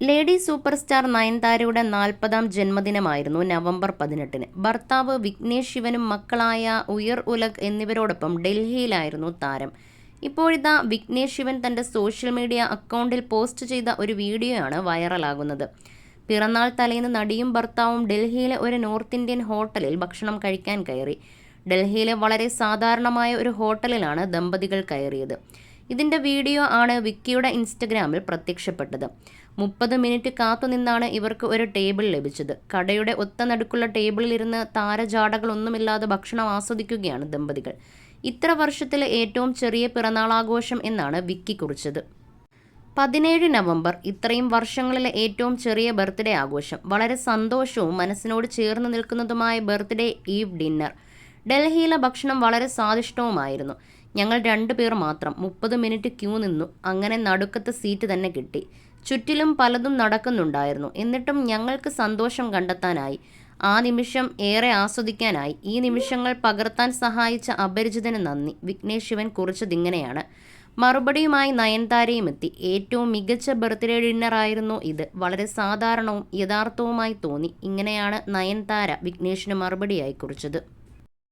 Lady super star നയൻതാരയുടെ 40-ാം ജന്മദിനമായിരുന്നു നവംബർ 18-ന്. ഭർത്താവ് വിഘ്നേഷ് ശിവനും മക്കളായ ഉയർ ഉലഗ് എന്നിവരോടൊപ്പം ഡൽഹിയിലായിരുന്നു താരം. ഇപ്പോഴിതാ വിഘ്നേഷ് ശിവൻ തൻ്റെ സോഷ്യൽ മീഡിയ അക്കൗണ്ടിൽ പോസ്റ്റ് ചെയ്ത ഒരു വീഡിയോയാണ് വൈറലാകുന്നത്. പിറന്നാൾ തലേന്ന് നടിയും ഭർത്താവും ഡൽഹിയിലെ ഒരു നോർത്ത് ഇന്ത്യൻ ഹോട്ടലിൽ ഭക്ഷണം കഴിക്കാൻ കയറി. ഡൽഹിയിലെ വളരെ സാധാരണമായ ഒരു ഹോട്ടലിലാണ് ദമ്പതികൾ കയറിയത്. ഇതിൻ്റെ വീഡിയോ ആണ് വിക്കിയുടെ ഇൻസ്റ്റഗ്രാമിൽ പ്രത്യക്ഷപ്പെട്ടത്. 30 മിനിറ്റ് കാത്തുനിന്നാണ് ഇവർക്ക് ഒരു ടേബിൾ ലഭിച്ചത്. കടയുടെ ഒത്ത നടുക്കുള്ള ടേബിളിലിരുന്ന് താരജാടകളൊന്നുമില്ലാതെ ഭക്ഷണം ആസ്വദിക്കുകയാണ് ദമ്പതികൾ. ഇത്ര വർഷത്തിലെ ഏറ്റവും ചെറിയ പിറന്നാളാഘോഷം എന്നാണ് വിക്കി കുറിച്ചത്. 17 നവംബർ ഇത്രയും വർഷങ്ങളിലെ ഏറ്റവും ചെറിയ ബർത്ത്ഡേ ആഘോഷം. വളരെ സന്തോഷവും മനസ്സിനോട് ചേർന്ന് നിൽക്കുന്നതുമായ ബർത്ത്ഡേ ഈവ് ഡിന്നർ. ഡൽഹിയിലെ ഭക്ഷണം വളരെ സ്വാദിഷ്ടവുമായിരുന്നു. ഞങ്ങൾ 2 പേർ മാത്രം 30 മിനിറ്റ് ക്യൂ നിന്നു. അങ്ങനെ നടുക്കത്തെ സീറ്റ് തന്നെ കിട്ടി. ചുറ്റിലും പലതും നടക്കുന്നുണ്ടായിരുന്നു. എന്നിട്ടും ഞങ്ങൾക്ക് സന്തോഷം കണ്ടെത്താനായി. ആ നിമിഷം ഏറെ ആസ്വദിക്കാനായി. ഈ നിമിഷങ്ങൾ പകർത്താൻ സഹായിച്ച അപരിചിതന് നന്ദി. വിഘ്നേഷ് ശിവൻ കുറിച്ചതിങ്ങനെയാണ്. മറുപടിയുമായി നയൻതാരയും എത്തി. ഏറ്റവും മികച്ച ബർത്ത്ഡേ ഡിന്നറായിരുന്നു ഇത്. വളരെ സാധാരണവും യഥാർത്ഥവുമായി തോന്നി. ഇങ്ങനെയാണ് നയൻതാര വിഘ്നേഷിന് മറുപടിയായി കുറിച്ചത്.